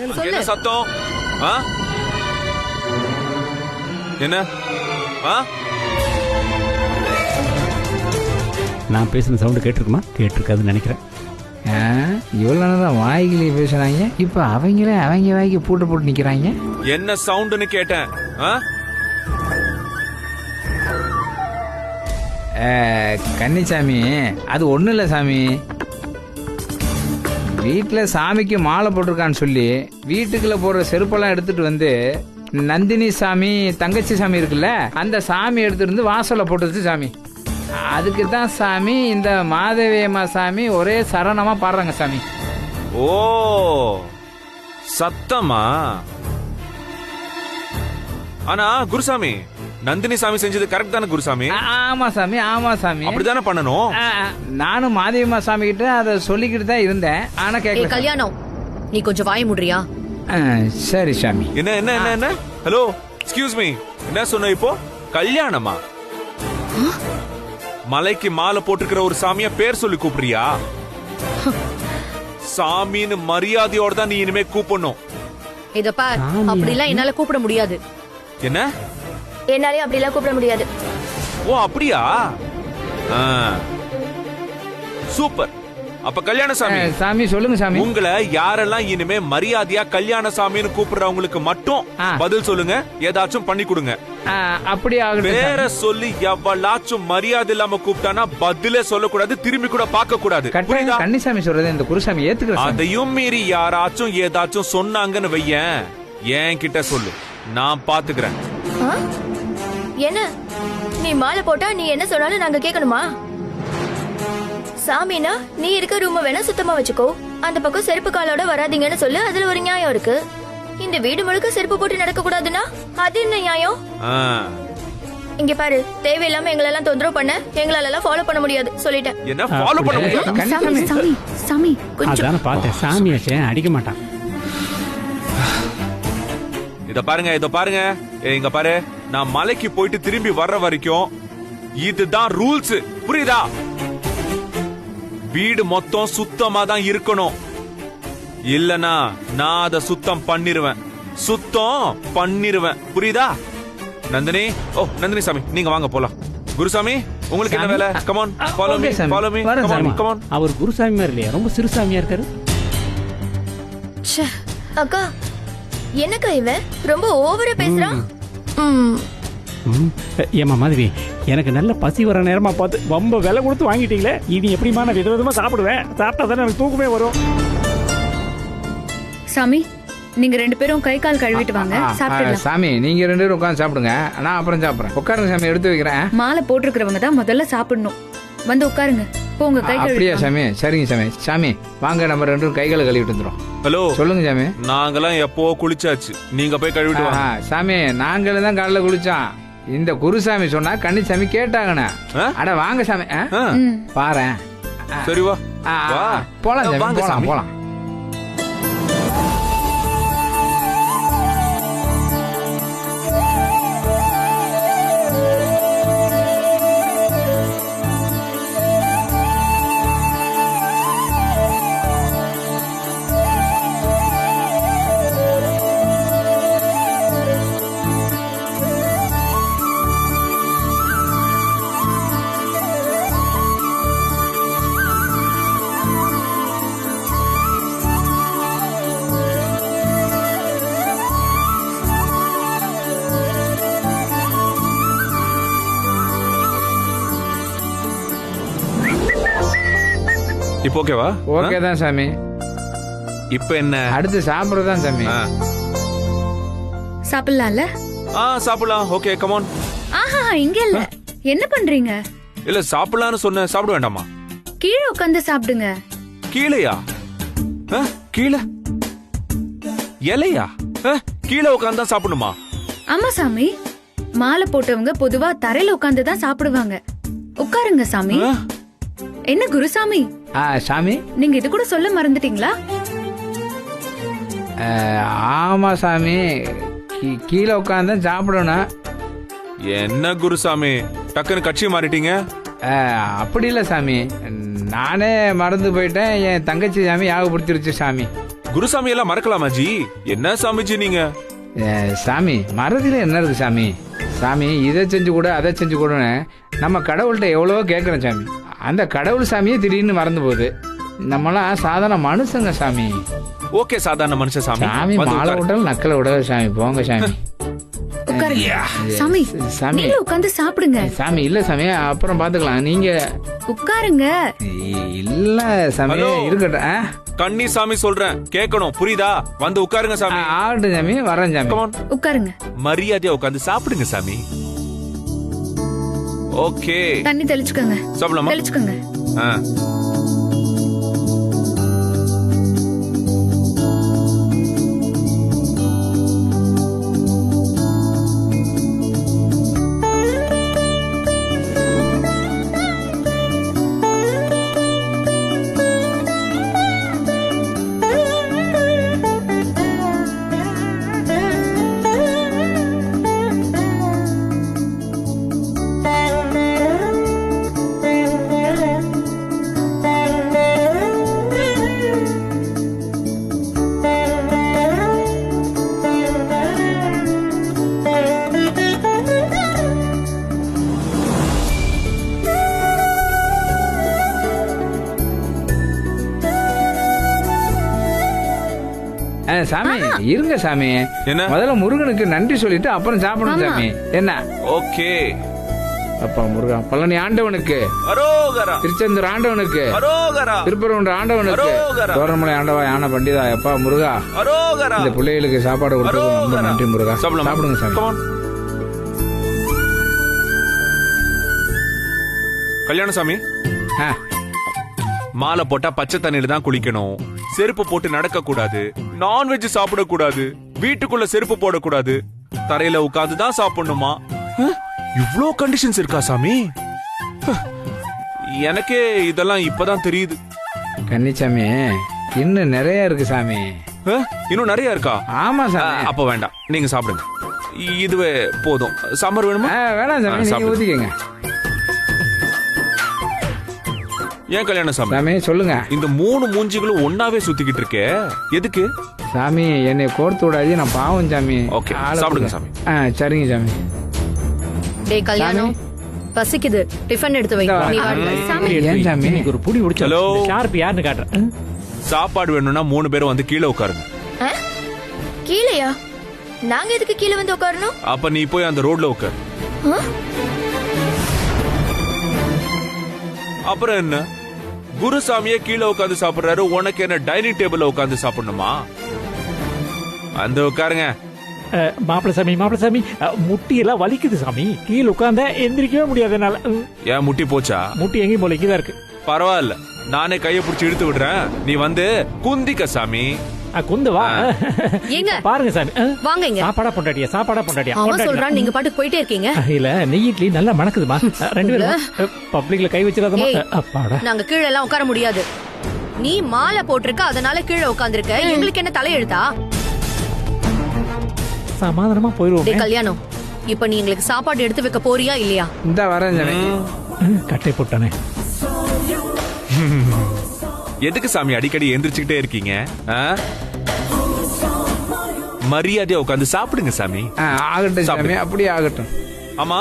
என்ன சத்தம்? என்ன? நான் பேசுன சவுண்டு கேட்டிருக்குமா? கேட்டிருக்காதுன்னு நினைக்கிறேன். இவ்வளோ தான் வாய்கிலே பேசுறாங்க, இப்போ அவங்களே அவங்க வாய்க்கு பூட்டு போட்டு நிக்கிறாங்க. என்ன சவுண்டுன்னு கேட்டேன். கன்னிசாமி, அது ஒன்றும் இல்லை சாமி. வீட்டில் சாமிக்கு மாலை போட்டிருக்கான்னு சொல்லி வீட்டுக்குள்ள போடுற செருப்பெல்லாம் எடுத்துட்டு வந்து நந்தினி சாமி தங்கச்சி சாமி இருக்குல்ல, அந்த சாமி எடுத்துட்டு வந்து வாசலில் போட்டுருச்சு சாமி. அதுக்கு தான் சாமி இந்த மாதவியம்மா சாமி ஒரே சரணமா பாடுறாங்க சாமி. ஓ சத்தமா? ஆனா குருசாமி, நந்தினி சாமி செஞ்சது கரெக்ட் தானே குருசாமி? ஆமா சாமி, ஆமா சாமி, அப்படிதானே பண்ணணும். நானும் மாதவியம்மா சாமி கிட்ட அதை சொல்லிக்கிட்டு தான் இருந்தேன். ஆனா கேட்கல. கல்யாணம், நீ கொஞ்சம் வாய முடியா? சரி சாமி. என்ன என்ன என்ன என்ன? ஹலோ, எக்ஸ்கியூஸ் மீ, என்ன சொன்ன இப்போ? கல்யாணமா? மலைக்கு மாலை போட்டுக்கிற ஒரு சாமியா பேர் சொல்லி கூப்பிடுறியா? சாமின்னு மரியாதையோட தான் நீ இனிமே கூப்பிடணும். இத பார், அப்படிலாம் என்னால கூப்பிட முடியாது. என்ன? என்னாலே அப்படிலாம் கூப்பிட முடியாது. ஓ அப்படியா? சூப்பர். அப்ப கல்யாண சாமி. சாமி சொல்லுங்க சாமி. உங்களை யாரெல்லாம் இனிமே மரியாதையா கல்யாண சாமின்னு கூப்பிடுறவங்களுக்கு மட்டும் பதில் சொல்லுங்க, ஏதாச்சும் பண்ணி கொடுங்க. அப்படி வேற சொல்லி எவ்வளாச்சும் மரியாதை இல்லாம கூப்பிட்டானா பதிலே சொல்லக்கூடாது, திரும்பி கூட பார்க்க கூடாது. கன்னிசாமி சொல்றது இந்த குருசாமி ஏத்துக்கிறேன். அதையும் மீறி யாராச்சும் ஏதாச்சும் சொன்னாங்கன்னு வையேன், என் கிட்ட சொல்லு, நான் பாத்துக்கிறேன். என்ன நீ மாலை போட்டா நீ என்ன சொன்னாலும் நாங்க கேட்கணுமா? சாமினா நீ இருக்க ரூம வேணா சுத்தமா வச்சுக்கோ, அந்த பக்கம் செருப்பு காலோட வராதீங்கன்னு சொல்லு, அதுல ஒரு நியாயம் இருக்கு. இந்த வீடு முழுக்க செருப்பு போட்டு நடக்க கூடாதுன்னா அது என்ன நியாயம்? இங்க பாரு, தேவையில்லாம எங்களெல்லாம் தொந்தரவு பண்ண எங்களால எல்லாம் ஃபாலோ பண்ண முடியாது சொல்லிட்டேன். என்ன ஃபாலோ பண்ண முடியாது? சாமி அதான பார்த்தேன், சாமியாச்சே அடிக்க மாட்டான். இத பாருங்க, இத பாருங்க, இங்க பாரு, நான் மலைக்கு போயிட்டு திரும்பி வர்ற வரைக்கும் இதுதான் ரூல்ஸ், புரியுதா? வீடு மொத்தம் சுத்தமா தான் இருக்கணும், இல்லனா நான் அதை சுத்தம் பண்ணிருவேன், புரியுதா? நந்தினி, ஓ நந்தினி சாமி, நீங்க வாங்க போலாம். குருசாமி, உங்களுக்கு என்ன வேலை? Come on, follow me, follow me, come on. அவர் குருசாமி மாதிரி இல்லையா, ரொம்ப சிறு சாமியா இருக்காரு. அக்கா, என்னக்கா இவன் ரொம்ப ஓவரா பேசுறான்? ஏமா மாதவி, எனக்கு நல்ல பசி வர நேரமா பார்த்து ரொம்ப விலை கொடுத்து வாங்கிட்டீங்களே, இது எப்படிமா நான் விதவிதமா சாப்பிடுவேன், சாப்பிட்டா தானே எனக்கு தூக்கமே வரும். சாமி, நீங்க ரெண்டு பேரும் கை கால் கழுவிட்டு வாங்க, சாப்பிடலாம். சாமி, நீங்க ரெண்டு பேரும் உட்கார்ந்து சாப்பிடுங்க, நான் அப்புறம் சாப்பிடுறேன். உட்காருங்க சாமி, எடுத்து வைக்கிறேன். மாலை போட்டுருக்கிறவங்க தான் முதல்ல சாப்பிடணும். வந்து உட்காருங்க, போங்க கை கழுவி. அப்படியா சாமி? சரிங்க சாமி. சாமி வாங்க, நம்ம ரெண்டு பேரும் கைகளை கழுவிட்டு வந்துடும். ஹலோ, சொல்லுங்க சாமி. நாங்கெல்லாம் எப்போ குளிச்சாச்சு, நீங்க போய் கழுவிட்டு வாங்க. சாமி, நாங்களும் தான் காலைல குளிச்சோம். இந்த குருசாமி சொன்னா கன்னிசாமி கேட்டாங்கண்ணா. அட வாங்க சாமி, பாரு. சரி வா, போலாம் சாமி, போலாம் போலாம். இப்போ ஓகேவா? ஓகே தான் சாமி. இப்போ என்ன அடுத்து சாப்பிடுறதான் சாமி. சாப்பிடலாம்ல? சாப்பிடலாம். Okay, come on. ஆஹா, இங்க இல்ல. என்ன பண்றீங்க? இல்ல சாப்பிடலாம்னு சொன்ன, சாப்பிட வேண்டாமா? கீழே உட்கார்ந்து சாப்பிடுங்க. கீழையா? கீழே இலையா? கீழே உட்கார்ந்து தான் சாப்பிடணுமா? ஆமா சாமி, மாலை போட்டவங்க பொதுவா தரையில உட்கார்ந்து தான் சாப்பிடுவாங்க. உட்காருங்க சாமி. என்ன குருசாமி? சாமி, நீங்க இது கூட சொல்ல மறந்துட்டீங்களா? ஆமா சாமி, கீழே உட்கார்ந்து சாப்பிடணும். என்ன குருசாமி, டக்குன்னு கட்சி மாறிட்டீங்க? அப்படி இல்ல சாமி, நானே மறந்து போயிட்டேன். என் தங்கச்சி சாமி ஞாபகப்படுத்திருச்சு சாமி. குருசாமி எல்லாம் மறக்கலாமா ஜி? என்ன சாமிஜி நீங்க? சாமி மறதில என்ன இருக்கு சாமி? சாமி இதை செஞ்சு கூட அதை செஞ்சு கூடன்னு நம்ம கடவுள்கிட்ட எவ்வளவோ கேட்குறோம் சாமி. அந்த கடவுள் சாமியே திடீர்னு மறந்து போகுது. நம்மளாம் சாதாரண மனுஷங்க சாமி. ஓகே, சாதாரண மனுஷன் சாமி. சாமி வந்து மாலை உட்காரு. விட்டாலும் நக்கலை விடாது சாமி. போங்க சாமி. உட்காருங்க சாமி. சாமி நீங்க உட்கார்ந்து சாப்பிடுங்க. சாமி இல்ல சாமி, அப்புறம் பாத்துக்கலாம். நீங்க உட்காருங்க. இல்ல சாமி ஹலோ. இருக்கட்டும். கண்ணி சாமி சொல்றேன், கேட்கணும், புரியுதா? வந்து உட்காருங்க சாமி. ஆகட்டும் சாமி, வரேன் சாமி. Come on. உட்காருங்க. மரியாதையா உட்கார்ந்து சாப்பிடுங்க சாமி. ஓகே, தண்ணி தெளிச்சுக்கோங்க. சாப்பிடலாமா? தெளிச்சுக்கோங்க. ஆ. சாமி இருங்க சாமி. என்ன? முதல்ல முருகனுக்கு நன்றி சொல்லிட்டு அப்புறம் சாப்பிடணும் சாமி. என்ன? ஓகே. அப்பா முருகா, பழனி ஆண்டவனுக்கு, அரோகரா, திருச்செந்தூர் ஆண்டவனுக்கு, அரோகரா, திருப்பரங்குன்ற ஆண்டவனுக்கு, அரோகரா. தோரமலை ஆண்டவா, யானை பண்டிதா, எப்பா முருகா, அரோகரா. இந்த பிள்ளைகளுக்கு சாப்பாடு கொடுத்தது ரொம்ப அரோகரா. நன்றி முருகா. சாப்பிடலாமா? சாப்பிடுங்க சாமி. Come on. கல்யாணசாமி, ஆ, மாலை போட்டா பச்சை தண்ணியில தான் குளிக்கணும், செருப்பு போட்டு நடக்க கூடாது, நான்வெஜ் சாப்பிட கூடாது, வீட்டுக்குள்ள செருப்பு போடக்கூடாது, தரையில உட்கார்ந்து தான் சாப்பிடணுமா? இவ்ளோ கண்டிஷன்ஸ் இருக்கா சாமி? எனக்கே இதெல்லாம் இப்பதான் தெரியுது. கன்னிச்சாமி இன்னும் நிறைய இருக்கு சாமி. இன்னும் நிறைய இருக்கா? ஆமா சாமி. அப்ப வேண்டாம், நீங்க சாப்பிடுங்க. இதுவே போதும். சாம்பார் வேணுமா? வேணாம் சாமி, நீங்க சாப்பிடுங்க. ஊத்திக்கங்க. ஏன் கல்யாணம் சாமி? சாமி சொல்லுங்க. இந்த 3 மூஞ்சிகளும் ஒன்னாவே சுத்திக்கிட்டு இருக்கே, எதுக்கு? சாமி என்னை கோர்த்து விடாது, நான் பாவம் சாமி. ஓகே, ஆளை சாப்பிடுங்க கொடுங்க. சாமி. சரிங்க சாமி. டேய் கல்யாணம், பசிக்குது, டிஃபன் எடுத்து வை. நீ வா. சாமி ஏன் சாமி? இன்னைக்கு ஒரு புடி உடிச்சு ஹலோ. ஷார்ப் யாருன்னு காட்டுறேன். சாப்பாடு வேணும்னா 3 பேரும் வந்து கீழே உட்காருங்க. ஆ? கீழையா? நாங்க எதுக்கு கீழே வந்து உட்காரணும்? அப்ப நீ போய் அந்த ரோட்ல உட்காரு. ஆ? அப்புறம் என்ன? குருசாமியே கீழே உட்காந்து சாப்பிடுறாரு, உனக்கு என்ன டைனிங் டேபிள்ல உட்காந்து சாப்பிடணுமா? அந்த உட்காருங்க. மாப்பிள சாமி முட்டி எல்லாம் வலிக்குது சாமி. கீழே உட்கார்ந்தா எந்திரிக்கவே முடியாது என்னால. ஏன் முட்டி போச்சா? முட்டி எங்கேயும் போல இங்கதான் இருக்கு. பரவாயில்ல, நானே கைய பிடிச்சி இழுத்து விடுறேன், நீ வந்து குந்திக்க சாமி. குந்து வா. ஏங்க பாருங்க சாமி. வாங்க இங்க. சாப்பாடா பொண்டாட்டியா அவன் சொல்றான், நீங்க பாட்டுக்கு போயிட்டே இருக்கீங்க. இல்ல நெய் இட்லி நல்லா மணக்குதுமா. ரெண்டு பேரும் பப்ளிக்ல கை வச்சிடாதமா. ஏய், அப்பாடா. நாங்க கீழே எல்லாம் உட்கார முடியாது. நீ மாலை போட்டிருக்க, அதனால கீழே உட்கார்ந்திருக்க. எங்களுக்கு என்ன தலையெழுத்தா? சமாதானமா போயிருவோம். டேய் கல்யாணம், இப்ப நீ எங்களுக்கு சாப்பாடு எடுத்து வைக்க போறியா இல்லையா? இந்த வரேன் சாமி. கட்டை போட்டானே. எதுக்கு சாமி அடிக்கடி எந்திரிச்சுக்கிட்டே இருக்கீங்க? மரியாதையா உட்காந்து சாப்பிடுங்க சாமி. ஆகட்டும் சாமி, சாப்பிடு. அப்படியே ஆகட்டும். ஆமா,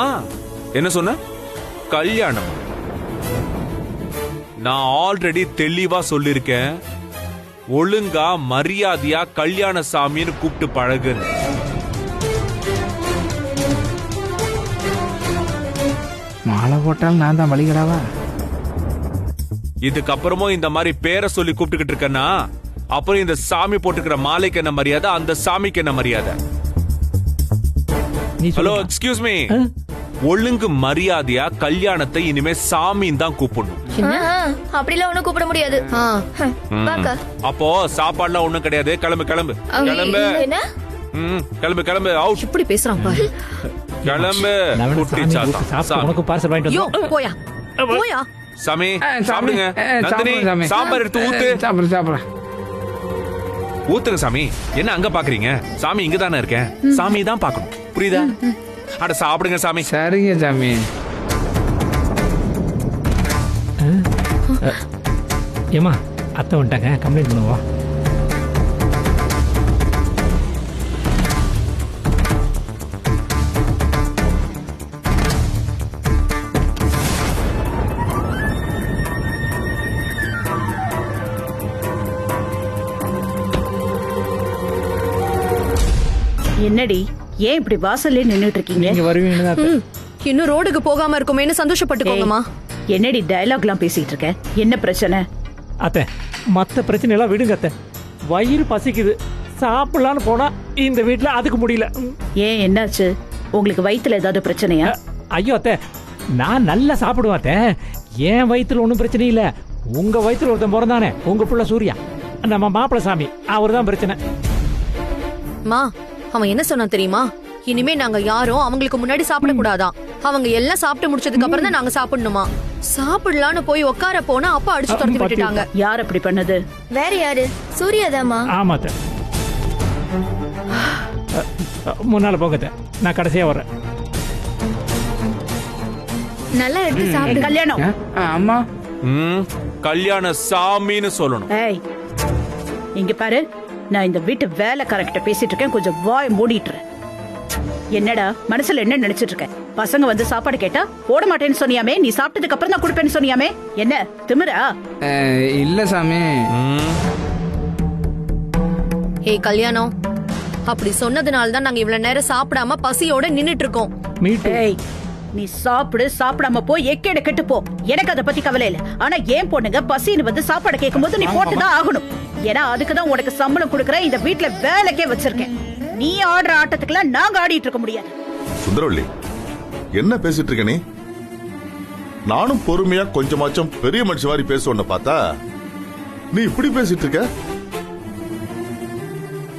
என்ன சொன்ன? கல்யாணம். நான் ஆல்ரெடி தெளிவா சொல்லிருக்கேன், ஒழுங்கா மரியாதையா கல்யாண சாமின்னு கூப்பிட்டு பழகு. மாலை போட்டாலும் நான் தான் வழிகடாவா? இதுக்கப்புறமும் இந்த மாதிரி பேரை சொல்லி கூப்பிட்டுக்கிட்டு இருக்கேன்னா, அப்புறம் இந்த சாமி போட்டுக்கிற மாலைக்கு என்ன மரியாதை, அந்த சாமிக்கு என்ன மரியாதை? Hello, excuse me. ஒழுங்கு மரியாதையா கல்யாணத்தை இனிமே சாமின்னு தான் கூப்பிடணும். அப்படிலாம் ஒண்ணும் கூப்பிட முடியாது. வாக்கா. அப்போ சாப்பாடுலாம் ஒண்ணும் கிடையாது. கிளம்பு கிளம்பு கிளம்பு. என்ன? கிளம்பு கிளம்பு. அவுட். இப்படி பேசுறான் பாரு. கிளம்பு. குட்டி சாத்தா. உனக்கு பார்சல் வாங்கிட்டு யோ வந்து. போயா போயா. சாமி சாப்பிடுங்க. நந்தினி, சாமி. சாம்பார் எடுத்து ஊத்து. சாப்பிடுறேன். ஊத்துங்க சாமி. என்ன அங்க பாக்குறீங்க? சாமி இங்க தானே இருக்கேன். சாமி தான் பாக்கணும், புரியுதா? அட சாப்பிடுங்க சாமி. சரிங்க சாமி. ஏமா அத்தை வந்துட்டாங்க, கம்ப்ளைண்ட் பண்ணுவா. என்னடி ஏன் இப்படி வாசல்ல நின்னுட்டு இருக்கீங்க? நீங்க வருவீங்கன்னு தான் அத்தை. இன்னும் ரோடுக்கு போகாம இருக்குமேன்னு சந்தோஷப்பட்டுக்கோங்கம்மா. என்னடி டயலாக்லாம் பேசிட்டு இருக்க? என்ன பிரச்சனை? அத்தை மத்த பிரச்சனை எல்லாம் விடுங்க அத்தை. வயிறு பசிக்குது, சாப்பிடலான்னு போனா இந்த வீட்டுல அதுக்கு முடியல. ஏன் என்னாச்சு? உங்களுக்கு வயித்துல ஏதாவது பிரச்சனையா? ஐயோ அத்தை, நான் நல்லா சாப்பிடுவேன் அத்தை. என் வயித்துல ஒன்றும் பிரச்சனை இல்ல. உங்க வயித்துல ஒருத்தன் பிறந்தானே, உங்க புள்ள சூர்யா, நம்ம மாப்பிள்ள சாமி, அவர் தான் பிரச்சனை. மா, அவன் என்ன சொன்னா தெரியுமா? இனிமே நாங்க யாரும் அவங்களுக்கு முன்னாடி சாப்பிட கூடாதான். அவங்க எல்லாம் சாப்பிட்டு முடிச்சதுக்கு அப்புறம் தான் நாங்க சாப்பிடணுமா. சாப்பிடலான்னு போய் உட்கார போனா அப்பா அடிச்சு துரத்தி விட்டுட்டாங்க. யார் அப்படி பண்ணது? வேற யாரு? சூர்யாதாமா. ஆமா அத்தை. முன்னால போங்க அத்தை, நான் கடைசியா வர்றேன். நல்லா எடுத்து சாப்பிடு. கல்யாணம். அம்மா கல்யாண சாமின்னு சொல்லணும். ஏய், இங்க பாரு, நான் இந்த வீட்டு வேலைக்காரங்கிட்ட பேசிட்டு இருக்கேன், கொஞ்சம் வாய் மூடிட்டு. என்னடா மனசுல என்ன நினைச்சிட்டு இருக்க? பசங்க வந்து சாப்பாடு கேட்டா போட மாட்டேன்னு சொன்னியாமே, நீ சாப்பிட்டதுக்கு அப்புறம் தான் கொடுப்பேன்னு சொன்னியாமே, என்ன திமிரா? இல்ல சாமி. ஏய் கல்யாணம், அப்படி சொன்னதுனால தான் நாங்க இவ்வளவு நேரம் சாப்பிடாம பசியோட நின்னுட்டு இருக்கோம். ஏய், நீ சாப்பிடாம போய் எக்கேட கெட்டு போ. எனக்கு அதை பத்தி கவலை இல்ல. ஆனா ஏன் பொண்ணுங்க பசின்னு வந்து சாப்பாடு கேட்கும் போது நீ போட்டுதான் ஆகணும். ஏன்னா அதுக்குதான் உனக்கு சம்பளம் கொடுக்கற, இந்த வீட்டுல வேலைக்கே வச்சிருக்கேன். நீ ஆடுற ஆட்டத்துக்குலாம் நாங்க ஆடிட்டு இருக்க முடியாது. சுந்தரவள்ளி, என்ன பேசிட்டு இருக்க நீ? நானும் பொறுமையா கொஞ்சமாச்சும் பெரிய மனுஷன் மாதிரி பேசுவோன்னு பார்த்தா நீ இப்படி பேசிட்டு இருக்க.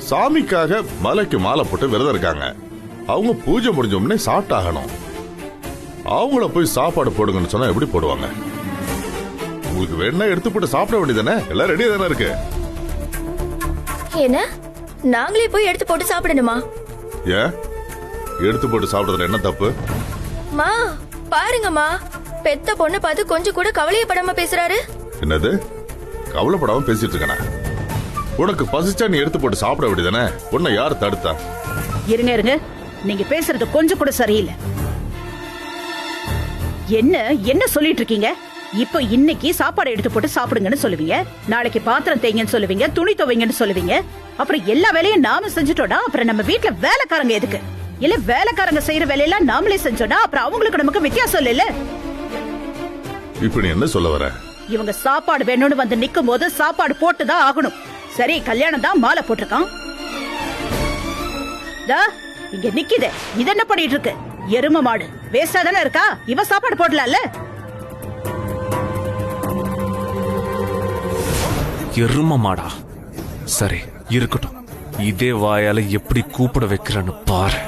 சாமிக்காக மலைக்கு மாலை போட்டு விரதம் இருக்காங்க. அவங்க பூஜை முடிஞ்ச உடனே சாப்பிட்டாகணும். அவங்கள போய் சாப்பாடு போடுங்கன்னு சொன்னா எப்படி போடுவாங்க? உங்களுக்கு வேணா எடுத்து போட்டு சாப்பிட வேண்டியதானே? எல்லாம் ரெடியா தானே இருக்கு. என்ன நாங்களே போய் எடுத்து போட்டு சாப்பிடணுமா? ஏன் எடுத்து போட்டு சாப்பிடுறதுல என்ன தப்பு? மா பாருங்கம்மா, பெத்த பொண்ணு பார்த்து கொஞ்சம் கூட கவலையப்படாம பேசுறாரு. என்னது கவலைப்படாம பேசிட்டு இருக்கனா? உனக்கு பசிச்சா நீ எடுத்து போட்டு சாப்பிட வேண்டியதானே? உன்னை யார் தடுத்தா? இருங்க இருங்க, நீங்க பேசுறது கொஞ்சம் கூட சரியில்லை. என்ன சொல்லிட்டு இருக்கீங்க? இப்ப இன்னைக்கு சாப்பாடு எடுத்து போட்டு சாப்பிடுங்கன்னு சொல்லுவீங்க, நாளைக்கு பாத்திரம் தேய்ங்கன்னு சொல்லுவீங்க, துணி துவைங்கன்னு சொல்லுவீங்க. அப்புறம் எல்லா வேலையும் நாம செஞ்சுட்டோம்னா அப்புறம் நம்ம வீட்டுல வேலைக்காரங்க எதுக்கு? இல்ல வேலைக்காரங்க செய்யற வேலையெல்லாம் நாமளே செஞ்சோம்னா அப்புறம் அவங்களுக்கு நமக்கு வித்தியாசம் இல்ல. இப்ப நீ என்ன சொல்ல வர? இவங்க சாப்பாடு வேணும்னு வந்து நிக்கும் போது சாப்பாடு போட்டுதான் ஆகணும். சரி, கல்யாணம் தான் மாலை போட்டிருக்கான். இங்க நிக்குது, இது என்ன பண்ணிட்டு இருக்கு? எரும மாடு வேஸ்டா தானே இருக்கா? இவ சாப்பாடு போடலாம்ல. எரும மாடா? சரி இருக்கட்டும், இதே வாயால எப்படி கூப்பிட வைக்கிறேன்னு பாரு.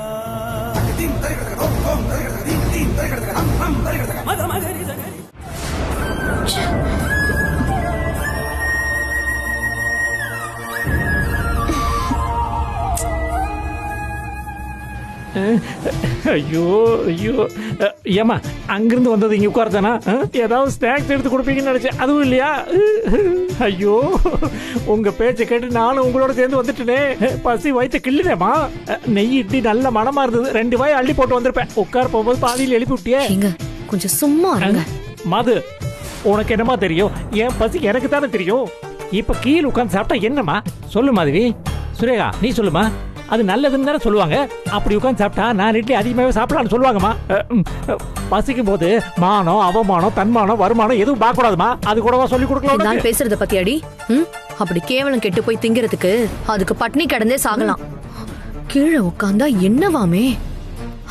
ஐயோ ஐயோ, ஏமா அங்கிருந்து வந்தது இங்க உட்கார்த்தானா? ஏதாவது ஸ்நாக்ஸ் எடுத்து கொடுப்பீங்கன்னு நினைச்சேன், அதுவும் இல்லையா? ஐயோ, உங்க பேச்சை கேட்டு நானும் உங்களோட சேர்ந்து வந்துட்டேனே. பசி வயிற்று கிள்ளுதேமா. நெய் இட்லி நல்ல மனமா இருந்தது, 2 வாய் அள்ளி போட்டு வந்திருப்பேன். உட்கார போகும்போது பாதியில் எழுப்பி விட்டியே. கொஞ்சம் சும்மா இருங்க. மது, உனக்கு என்னமா தெரியும்? என் பசி எனக்கு தானே தெரியும். இப்ப கீழே உட்கார்ந்து சாப்பிட்டா என்னமா? சொல்லு மாதவி. சுரேகா நீ சொல்லுமா. அது நல்லதுன்னு தானே சொல்லுவாங்க. அப்படி உட்காந்து சாப்பிட்டா 4 இட்லி அதிகமாகவே சாப்பிடலாம்னு சொல்லுவாங்கம்மா. பசிக்கும் போது மானம், அவமானம், தன்மானம், வருமானம் எதுவும் பார்க்க கூடாதுமா. அது கூடவா சொல்லி கொடுக்கலாம்? பேசுறத பத்தி அடி. அப்படி கேவலம் கெட்டு போய் திங்கிறதுக்கு அதுக்கு பட்னி கிடந்தே சாகலாம். கீழே உட்காந்தா என்னவாமே?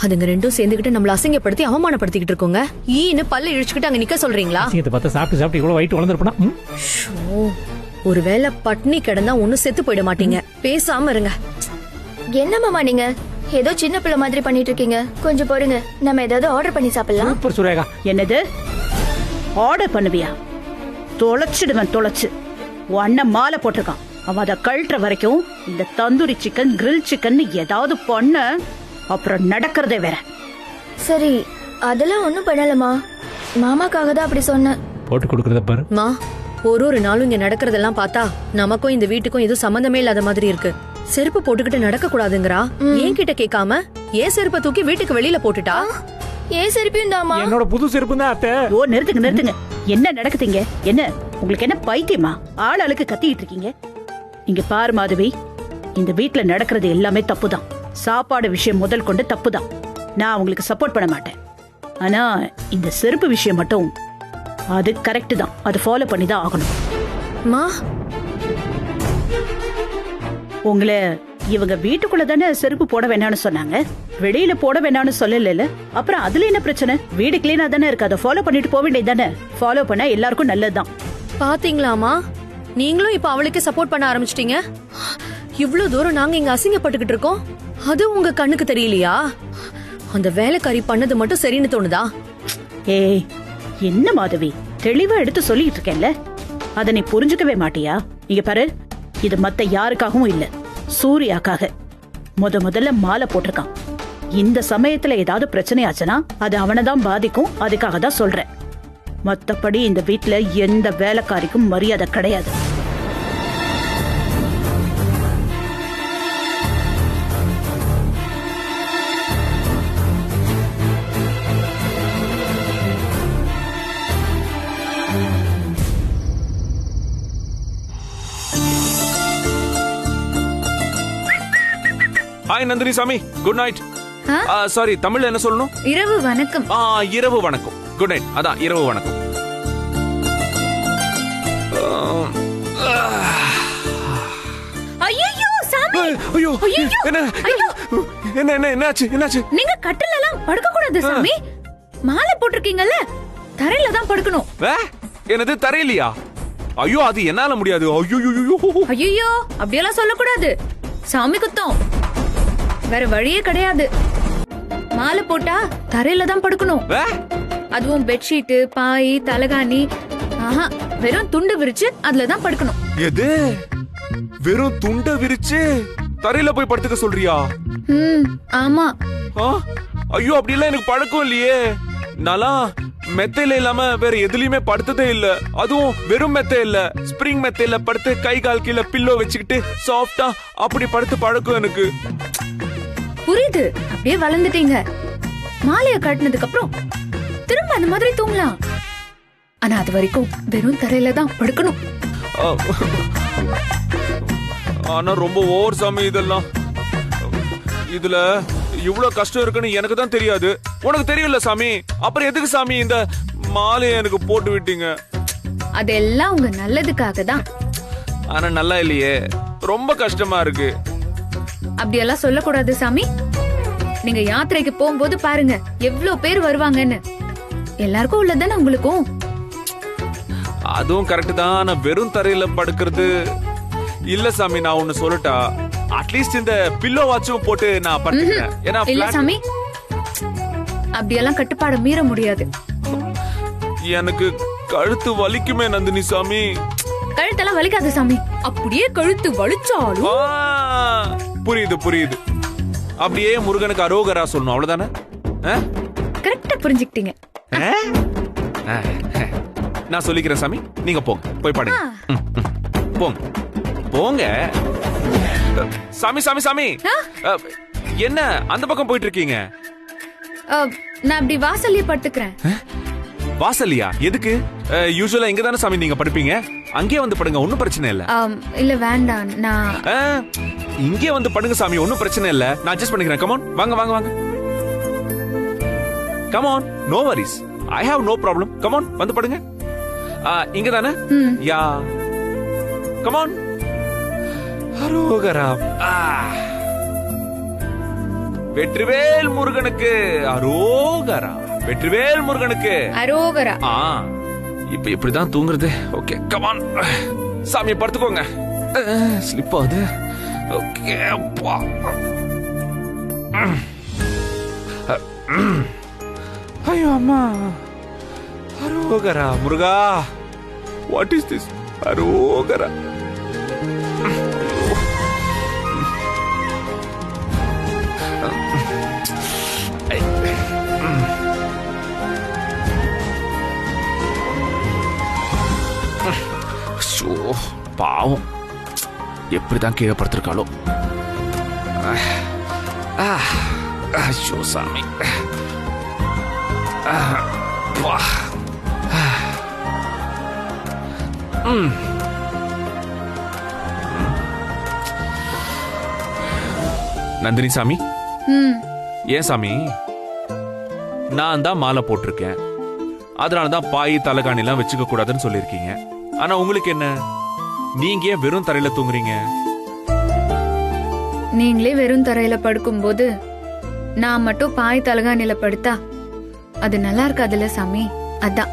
அதுங்க ரெண்டும் சேர்ந்துகிட்டு நம்மள அசிங்கப்படுத்தி அவமானப்படுத்திக்கிட்டு இருக்கோங்க. ஈன்னு பல்ல இழிச்சுக்கிட்டு அங்க நிக்க சொல்றீங்களா? இதை பார்த்து சாப்பிட்டு சாப்பிட்டு இவ்வளவு வயிற்று வளர்ந்துருப்பா. ஒருவேளை பட்னி கிடந்தா ஒன்னும் செத்து போயிட மாட்டீங்க. பேசாம இருங்க. என்ன மாமா நீங்க ஏதோ சின்ன பிள்ளை மாதிரி பண்ணிட்டு இருக்கீங்க? கொஞ்சம் பொறுங்க, நம்ம ஏதாவது ஆர்டர் பண்ணி சாப்பிடலாம். சூப்பர் சுரேகா. என்னது ஆர்டர் பண்ணுவியா? தொலைச்சிடுவேன் தொலைச்சு. உன் அண்ணன் மாலை போட்டிருக்கான், அவன் அதை கழட்டுற வரைக்கும் இந்த தந்தூரி சிக்கன், கிரில் சிக்கன் ஏதாவது பண்ண அப்புறம் நடக்கிறதே வேற. சரி, அதெல்லாம் ஒண்ணும் பண்ணலமா, மாமாக்காக தான் அப்படி சொன்னேன். போட்டு கொடுக்கறத பாரு. மா, ஒரு நாளும் இங்க நடக்கிறதெல்லாம் பார்த்தா நமக்கும் இந்த வீட்டுக்கும் எதுவும் சம்பந்தமே இல்லாத மாதிரி இருக்கு. செருப்பு போட்டுக்கிட்டு நடக்க கூடாதுங்கறா. ஏன் கிட்ட கேட்காம ஏன் செருப்பை தூக்கி வீட்டுக்கு வெளியில போட்டுட்டா? ஏன் செருப்பியும் தாமா? என்னோட புது செருப்பு தான் அத்தை. ஓ, நிறுத்துங்க. என்ன நடக்குதுங்க? என்ன உங்களுக்கு என்ன பைத்தியமா? ஆளாளுக்கு கத்திட்டு இருக்கீங்க. இங்க பாரு மாதவி, இந்த வீட்டுல நடக்கிறது எல்லாமே தப்புதான். சாப்பாடு விஷயம் முதல் கொண்டு தப்புதான். நான் உங்களுக்கு சப்போர்ட் பண்ண மாட்டேன். ஆனா இந்த செருப்பு விஷயம் மட்டும் அது கரெக்ட் தான். அது ஃபாலோ பண்ணி தான் ஆகணும். மா உங்களை இவங்க வீட்டுக்குள்ள தானே செருப்பு போட வேணாம்னு சொன்னாங்க, வெளியில போட வேணாம்னு சொல்லல. அப்புறம் அதுல என்ன பிரச்சனை? வீடு கிளீனா தானே இருக்கு, அதை ஃபாலோ பண்ணிட்டு போக வேண்டியது தானே. ஃபாலோ பண்ணா எல்லாருக்கும் நல்லதுதான். பாத்தீங்களாமா, நீங்களும் இப்ப அவளுக்கு சப்போர்ட் பண்ண ஆரம்பிச்சிட்டீங்க. இவ்வளவு தூரம் நாங்க இங்க அசிங்கப்பட்டுக்கிட்டு இருக்கோம், அது உங்க கண்ணுக்கு தெரியலையா? அந்த வேலைக்காரி பண்ணது மட்டும் சரின்னு தோணுதா? ஏய் என்ன மாதவி, தெளிவா எடுத்து சொல்லிட்டு இருக்கேன்ல, அத நீ புரிஞ்சுக்கவே மாட்டியா? இங்க பாரு, இது மத்த யாருக்காகவும் இல்ல, சூர்யாக்காக. முதல்ல மாலை போட்டிருக்கான். இந்த சமயத்துல ஏதாவது பிரச்சனை ஆச்சுன்னா அது அவனைதான் பாதிக்கும். அதுக்காக தான் சொல்றேன். மத்தபடி இந்த வீட்ல எந்த வேலைக்காரிக்கும் மரியாதை கிடையாது. ஹாய் நந்தினி சாமி, குட் நைட். சாரி, தமிழ்ல என்ன சொல்லணும்? இரவு வணக்கம். இரவு வணக்கம். Good night. அதான் இரவு வணக்கம். ஐயோ சாமி, ஐயோ என்ன என்ன என்ன என்னாச்சு? என்னாச்சு? நீங்க கட்டில எல்லாம் படுக்க கூடாது சாமி. மாலை போட்டிருக்கீங்கல்ல, தரையில தான் படுக்கணும். என்னது தரையிலையா? ஐயோ அது என்னால முடியாது. ஐயோ அப்படியெல்லாம் சொல்லக்கூடாது, சாமி குத்தம். வேற வழியே கிடையாது. மாலை போட்டா தரையில தான் படுக்கணும். அதுவும் பெட்ஷீட், பாய், தலகாணி, வெறும் துண்டு விரிச்சு அதுல தான் படுக்கணும். எது? வெறும் துண்டை விரிச்சு தரையில போய் படுத்துக்க சொல்றியா? ஆமா. ஐயோ அப்படி எல்லாம் எனக்கு பழக்கம் இல்லையே. நல்லா மெத்தையில இல்லாம வேற எதுலயுமே படுத்ததே இல்ல. அதுவும் வெறும் மெத்தை இல்ல, ஸ்பிரிங் மெத்தையில படுத்து கை கால் கீழே பில்லோ வச்சுக்கிட்டு சாஃப்டா அப்படி படுத்து பழக்கம் எனக்கு. புரியுது, அப்படியே வளர்ந்துட்டீங்க. மாலைய கட்டினதுக்கு அப்புறம் திரும்ப அந்த மாதிரி தூங்கலாம். ஆனா அது வரைக்கும் வெறும் தரையில தான் படுக்கணும். ஆனா ரொம்ப ஓவர் சாமி இதெல்லாம். இதுல இவ்வளவு கஷ்டம் இருக்குன்னு எனக்கு தான் தெரியாது. உனக்கு தெரியல சாமி, அப்புறம் எதுக்கு சாமி இந்த மாலையை எனக்கு போட்டு விட்டீங்க? அதெல்லாம் உங்க நல்லதுக்காக தான். ஆனா நல்லா இல்லையே, ரொம்ப கஷ்டமா இருக்கு. அப்படியெல்லாம் சொல்லக்கூடாது சாமி. நீங்க யாத்திரைக்கு போகும்போது பாருங்க எவ்வளவு பேர் வருவாங்கன்னு. எல்லாருக்கும் உள்ளதானே உங்களுக்கும். அதுவும் கரெக்ட் தான். நான் வெறும் தரையில படுக்கிறது இல்ல சாமி. நான் ஒண்ணு சொல்லட்டா, அட்லீஸ்ட் இந்த பில்லோ வாட்சும் போட்டு நான் படுத்துக்கிறேன். ஏன்னா இல்ல சாமி, அப்படியெல்லாம் கட்டுப்பாடு மீற முடியாது. எனக்கு கழுத்து வலிக்குமே நந்தினி சாமி. கழுத்தெல்லாம் வலிக்காது சாமி. அப்படியே கழுத்து வலிச்சாலும் புரியுது புரியுது. அப்படியே முருகனுக்கு அரோகரா சொல்லணும், அவ்வளவுதானே? கரெக்டா புரிஞ்சுக்கிட்டீங்க. நான் சொல்லிக்கிறேன் சாமி, நீங்க போங்க, போய் பாடுங்க. போங்க போங்க. சாமி சாமி சாமி, என்ன அந்த பக்கம் போயிட்டு இருக்கீங்க? நான் அப்படி வாசல்லே படுத்துக்கிறேன். வாசல்லையா? எதுக்கு? யூசுவலா இங்க தானே சாமி நீங்க படுப்பீங்க. அங்கே வந்து படுங்க, ஒன்னும் பிரச்சனை இல்ல. இல்ல வேண்டாம், நான் இங்கே வந்து படுங்க சாமி, ஒன்னும் பிரச்சனை இல்ல. நான் அட்ஜஸ்ட் பண்ணிக்கிறேன். கம் ஆன், வாங்க வாங்க வாங்க. Come on, no worries, I have no problem. Come on, வந்து படுங்க. இங்க தானே? Yeah, come on. அரோகரா. வெற்றிவேல் முருகனுக்கு அரோகரா. வெற்றிவேல் முருகனுக்கு அரோகரா. இப்ப இப்படிதான் தூங்குறது. Okay, come on. சாமியை படுத்துக்கோங்க. ஸ்லிப் ஆகுது. ஓகே, ஐயோ அம்மா. அரோகரா முருகா. What is this? அரோகரா. பாவம், எப்படிதான் கீழே படுத்திருக்காளோ. ஐயோ சாமி. நந்தினி சாமி, ம் ஏன் சாமி, நான் தான் மாலை போட்டிருக்கேன், அதனாலதான் பாய் தலைகாணி எல்லாம் வச்சுக்க கூடாதுன்னு சொல்லிருக்கீங்க. ஆனா உங்களுக்கு என்ன, நீங்க ஏன் வெறும் தரையில தூங்குறீங்க? நீங்களே வெறும் தரையில படுக்கும்போது நான் மட்டும் பாய் தலகாணில படுத்தா அது நல்லா இருக்காதுல்ல சாமி, அதான்.